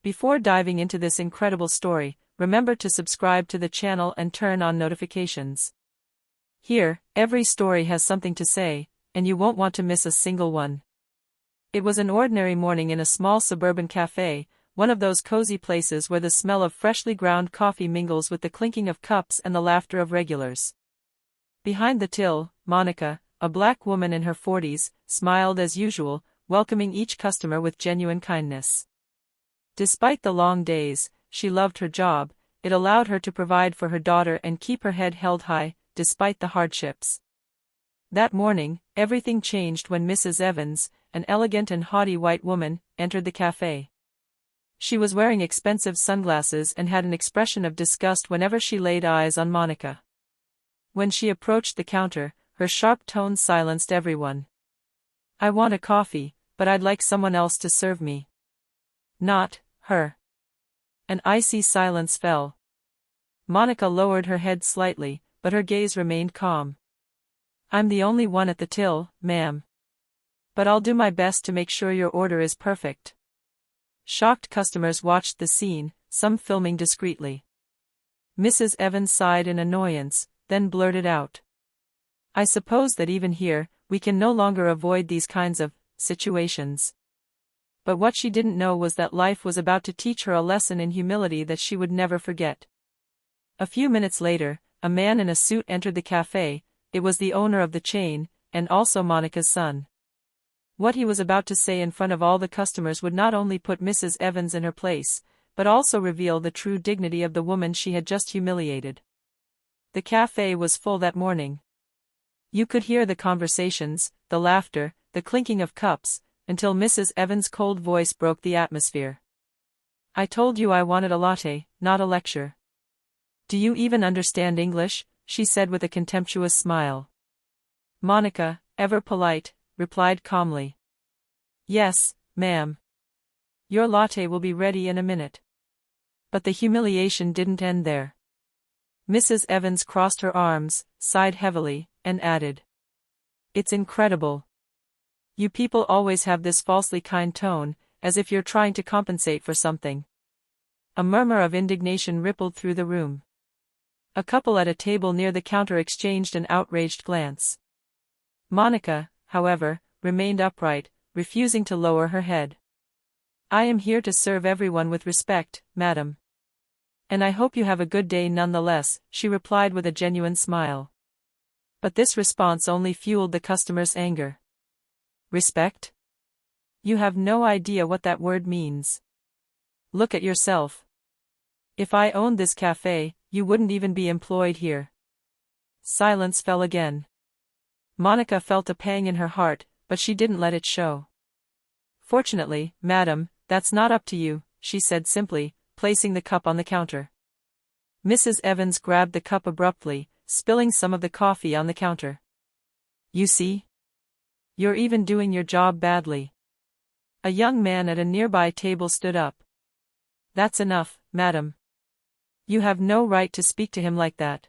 Before diving into this incredible story, remember to subscribe to the channel and turn on notifications. Here, every story has something to say, and you won't want to miss a single one. It was an ordinary morning in a small suburban cafe, one of those cozy places where the smell of freshly ground coffee mingles with the clinking of cups and the laughter of regulars. Behind the till, Monica, a black woman in her 40s, smiled as usual, welcoming each customer with genuine kindness. Despite the long days, she loved her job. It allowed her to provide for her daughter and keep her head held high, despite the hardships. That morning, everything changed when Mrs. Evans, an elegant and haughty white woman, entered the cafe. She was wearing expensive sunglasses and had an expression of disgust whenever she laid eyes on Monica. When she approached the counter, her sharp tones silenced everyone. "I want a coffee, but I'd like someone else to serve me." "Not her." An icy silence fell. Monica lowered her head slightly, but her gaze remained calm. "I'm the only one at the till, ma'am. But I'll do my best to make sure your order is perfect." Shocked customers watched the scene, some filming discreetly. Mrs. Evans sighed in annoyance, then blurted out, "I suppose that even here, we can no longer avoid these kinds of situations." But what she didn't know was that life was about to teach her a lesson in humility that she would never forget. A few minutes later, a man in a suit entered the cafe. It was the owner of the chain, and also Monica's son. What he was about to say in front of all the customers would not only put Mrs. Evans in her place, but also reveal the true dignity of the woman she had just humiliated. The cafe was full that morning. You could hear the conversations, the laughter, the clinking of cups, until Mrs. Evans' cold voice broke the atmosphere. "I told you I wanted a latte, not a lecture. Do you even understand English?" she said with a contemptuous smile. Monica, ever polite, replied calmly, "Yes, ma'am. Your latte will be ready in a minute." But the humiliation didn't end there. Mrs. Evans crossed her arms, sighed heavily, and added, "It's incredible. You people always have this falsely kind tone, as if you're trying to compensate for something." A murmur of indignation rippled through the room. A couple at a table near the counter exchanged an outraged glance. Monica, however, remained upright, refusing to lower her head. "I am here to serve everyone with respect, madam. And I hope you have a good day nonetheless," she replied with a genuine smile. But this response only fueled the customer's anger. "Respect? You have no idea what that word means. Look at yourself. If I owned this cafe, you wouldn't even be employed here." Silence fell again. Monica felt a pang in her heart, but she didn't let it show. "Fortunately, madam, that's not up to you," she said simply, placing the cup on the counter. Mrs. Evans grabbed the cup abruptly, spilling some of the coffee on the counter. "You see? You're even doing your job badly." A young man at a nearby table stood up. "That's enough, madam. You have no right to speak to him like that."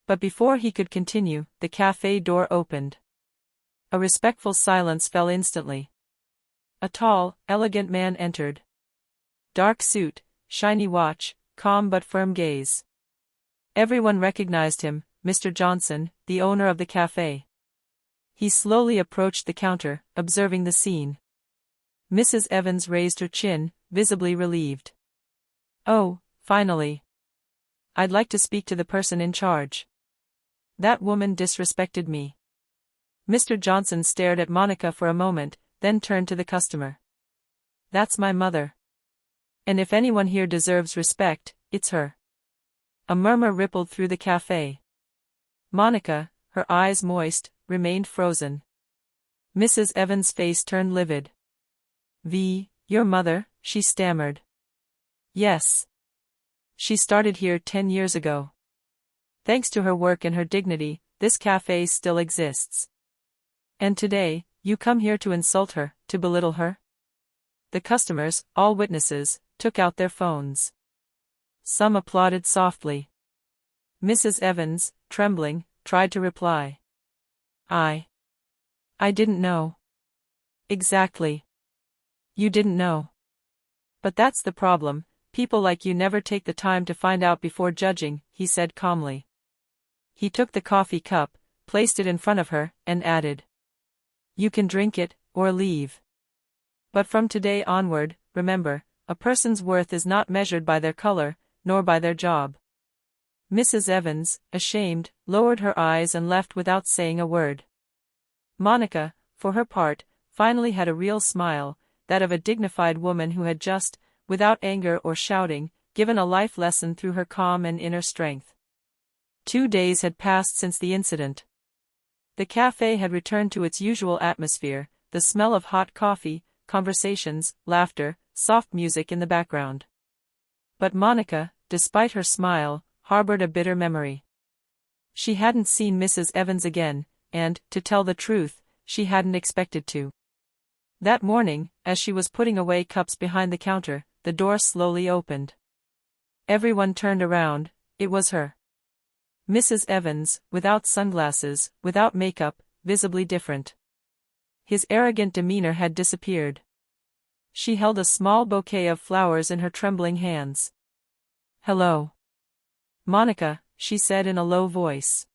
But before he could continue, the cafe door opened. A respectful silence fell instantly. A tall, elegant man entered. Dark suit, shiny watch, calm but firm gaze. Everyone recognized him, Mr. Johnson, the owner of the cafe. He slowly approached the counter, observing the scene. Mrs. Evans raised her chin, visibly relieved. "Oh, finally. I'd like to speak to the person in charge. That woman disrespected me." Mr. Johnson stared at Monica for a moment, then turned to the customer. "That's my mother. And if anyone here deserves respect, it's her." A murmur rippled through the cafe. Monica, her eyes moist, remained frozen. Mrs. Evans' face turned livid. Your mother?" she stammered. "Yes. She started here 10 years ago. Thanks to her work and her dignity, this cafe still exists. And today, you come here to insult her, to belittle her?" The customers, all witnesses, took out their phones. Some applauded softly. Mrs. Evans, trembling, tried to reply. I didn't know." "Exactly. You didn't know. But that's the problem, people like you never take the time to find out before judging, he said calmly. He took the coffee cup, placed it in front of her, and added, "You can drink it, or leave. But from today onward, remember, a person's worth is not measured by their color, nor by their job." Mrs. Evans, ashamed, lowered her eyes and left without saying a word. Monica, for her part, finally had a real smile, that of a dignified woman who had just, without anger or shouting, given a life lesson through her calm and inner strength. 2 days had passed since the incident. The cafe had returned to its usual atmosphere, the smell of hot coffee, conversations, laughter, soft music in the background. But Monica, despite her smile, harbored a bitter memory. She hadn't seen Mrs. Evans again, and, to tell the truth, she hadn't expected to. That morning, as she was putting away cups behind the counter, the door slowly opened. Everyone turned around. It was her. Mrs. Evans, without sunglasses, without makeup, visibly different. His arrogant demeanor had disappeared. She held a small bouquet of flowers in her trembling hands. "Hello, Monica," she said in a low voice.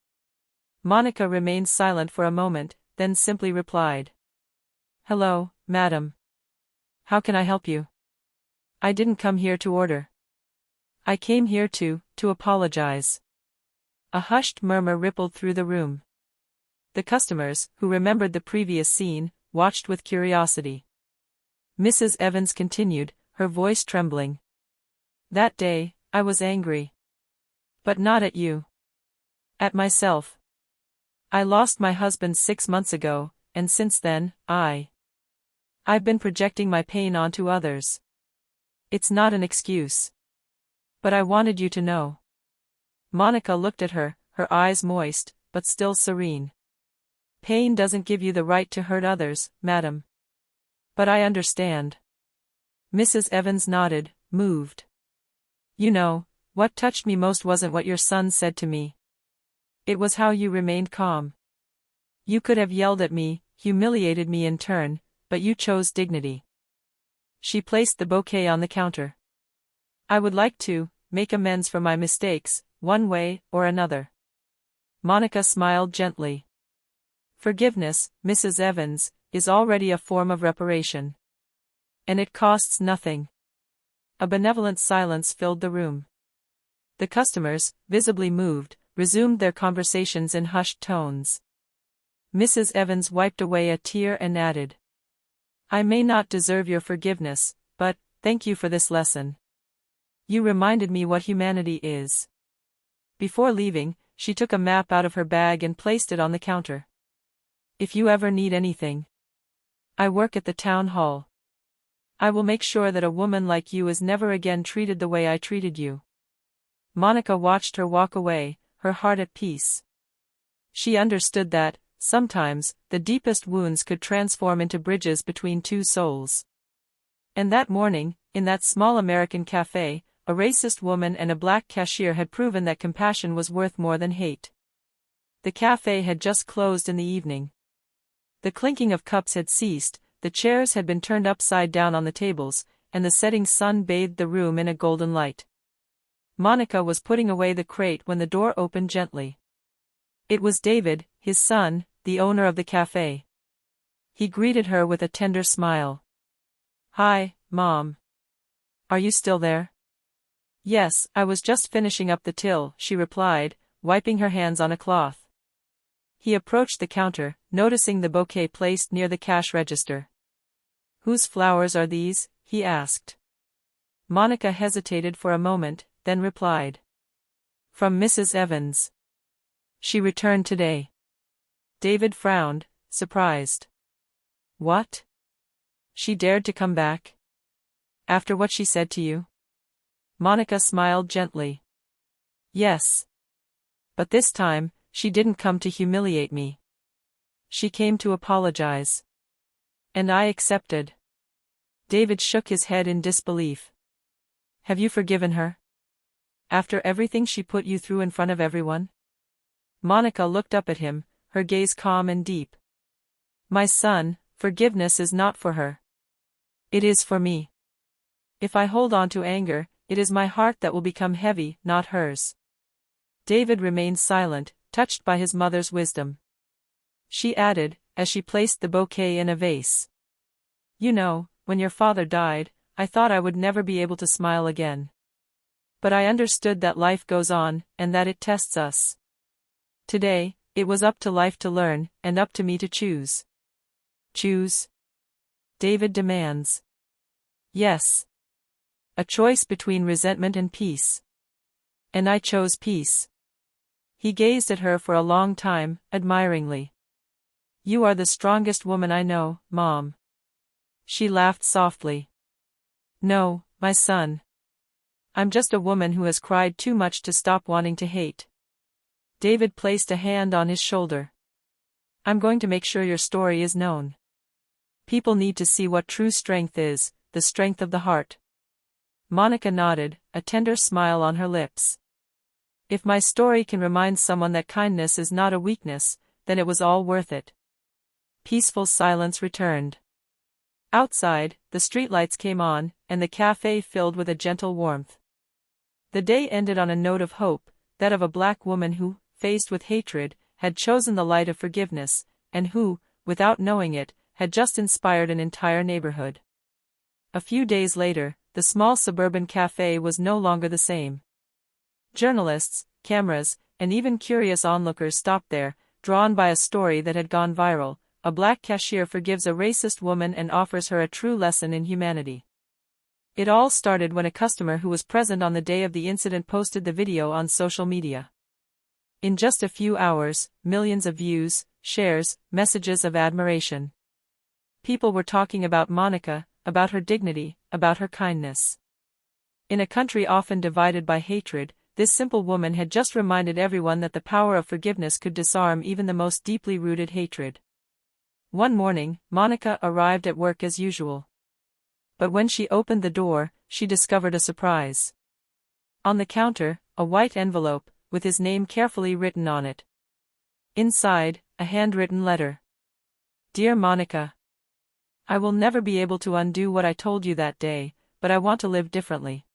Monica remained silent for a moment, then simply replied, "Hello, madam. How can I help you? I didn't come here to order. I came here to apologize." A hushed murmur rippled through the room. The customers, who remembered the previous scene, watched with curiosity. Mrs. Evans continued, her voice trembling. "That day, I was angry. But not at you. At myself. I lost my husband 6 months ago, and since then, I've been projecting my pain onto others. It's not an excuse. But I wanted you to know." Monica looked at her, her eyes moist, but still serene. "Pain doesn't give you the right to hurt others, madam. But I understand." Mrs. Evans nodded, moved. "You know, what touched me most wasn't what your son said to me. It was how you remained calm. You could have yelled at me, humiliated me in turn, but you chose dignity." She placed the bouquet on the counter. "I would like to make amends for my mistakes, one way or another." Monica smiled gently. "Forgiveness, Mrs. Evans, is already a form of reparation. And it costs nothing." A benevolent silence filled the room. The customers, visibly moved, resumed their conversations in hushed tones. Mrs. Evans wiped away a tear and added, "I may not deserve your forgiveness, but, thank you for this lesson. You reminded me what humanity is." Before leaving, she took a map out of her bag and placed it on the counter. "If you ever need anything. I work at the town hall. I will make sure that a woman like you is never again treated the way I treated you." Monica watched her walk away, her heart at peace. She understood that, sometimes, the deepest wounds could transform into bridges between two souls. And that morning, in that small American cafe, a racist woman and a black cashier had proven that compassion was worth more than hate. The cafe had just closed in the evening. The clinking of cups had ceased, the chairs had been turned upside down on the tables, and the setting sun bathed the room in a golden light. Monica was putting away the crate when the door opened gently. It was David, his son, the owner of the cafe. He greeted her with a tender smile. "Hi, Mom. Are you still there?" "Yes, I was just finishing up the till," she replied, wiping her hands on a cloth. He approached the counter, noticing the bouquet placed near the cash register. "Whose flowers are these?" he asked. Monica hesitated for a moment, then replied. "From Mrs. Evans. She returned today." David frowned, surprised. "What? She dared to come back? After what she said to you?" Monica smiled gently. "Yes. But this time, she didn't come to humiliate me. She came to apologize. And I accepted." David shook his head in disbelief. "Have you forgiven her? After everything she put you through in front of everyone?" Monica looked up at him, her gaze calm and deep. "My son, forgiveness is not for her. It is for me. If I hold on to anger, it is my heart that will become heavy, not hers. David remained silent, touched by his mother's wisdom. She added, as she placed the bouquet in a vase. You know, when your father died, I thought I would never be able to smile again. But I understood that life goes on, and that it tests us. Today, it was up to life to learn, and up to me to choose. Choose? David demands. Yes. A choice between resentment and peace. And I chose peace. He gazed at her for a long time, admiringly. You are the strongest woman I know, Mom. She laughed softly. No, my son. I'm just a woman who has cried too much to stop wanting to hate. David placed a hand on his shoulder. I'm going to make sure your story is known. People need to see what true strength is, the strength of the heart. Monica nodded, a tender smile on her lips. If my story can remind someone that kindness is not a weakness, then it was all worth it. Peaceful silence returned. Outside, the streetlights came on, and the cafe filled with a gentle warmth. The day ended on a note of hope, that of a black woman who, faced with hatred, had chosen the light of forgiveness, and who, without knowing it, had just inspired an entire neighborhood. A few days later, the small suburban cafe was no longer the same. Journalists, cameras, and even curious onlookers stopped there, drawn by a story that had gone viral. A black cashier forgives a racist woman and offers her a true lesson in humanity. It all started when a customer who was present on the day of the incident posted the video on social media. In just a few hours, millions of views, shares, messages of admiration. People were talking about Monica, about her dignity, about her kindness. In a country often divided by hatred, this simple woman had just reminded everyone that the power of forgiveness could disarm even the most deeply rooted hatred. One morning, Monica arrived at work as usual. But when she opened the door, she discovered a surprise. On the counter, a white envelope, with his name carefully written on it. Inside, a handwritten letter. Dear Monica. I will never be able to undo what I told you that day, but I want to live differently.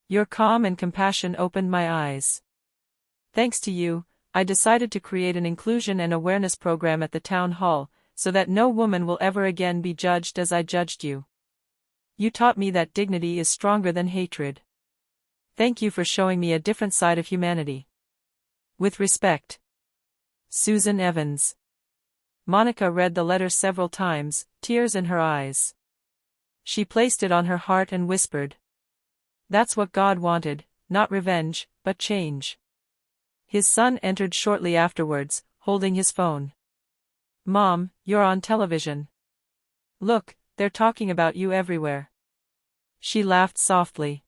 Your calm and compassion opened my eyes. Thanks to you, I decided to create an inclusion and awareness program at the town hall, so that no woman will ever again be judged as I judged you. You taught me that dignity is stronger than hatred. Thank you for showing me a different side of humanity. With respect. Susan Evans. Monica read the letter several times, tears in her eyes. She placed it on her heart and whispered. That's what God wanted, not revenge, but change. His son entered shortly afterwards, holding his phone. Mom, you're on television. Look, they're talking about you everywhere. She laughed softly.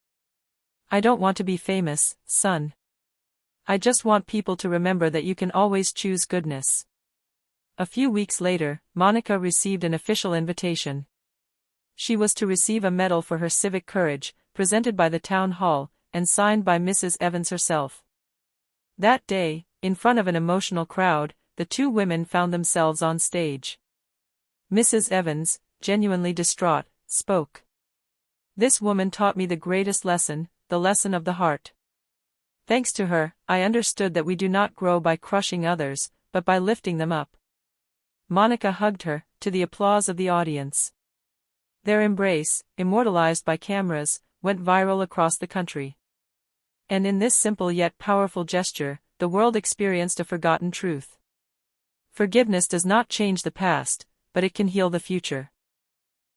I don't want to be famous, son. I just want people to remember that you can always choose goodness. A few weeks later, Monica received an official invitation. She was to receive a medal for her civic courage, presented by the town hall, and signed by Mrs. Evans herself. That day, in front of an emotional crowd, the two women found themselves on stage. Mrs. Evans, genuinely distraught, spoke. This woman taught me the greatest lesson, the lesson of the heart. Thanks to her, I understood that we do not grow by crushing others, but by lifting them up. Monica hugged her, to the applause of the audience. Their embrace, immortalized by cameras, went viral across the country. And in this simple yet powerful gesture, the world experienced a forgotten truth. Forgiveness does not change the past, but it can heal the future.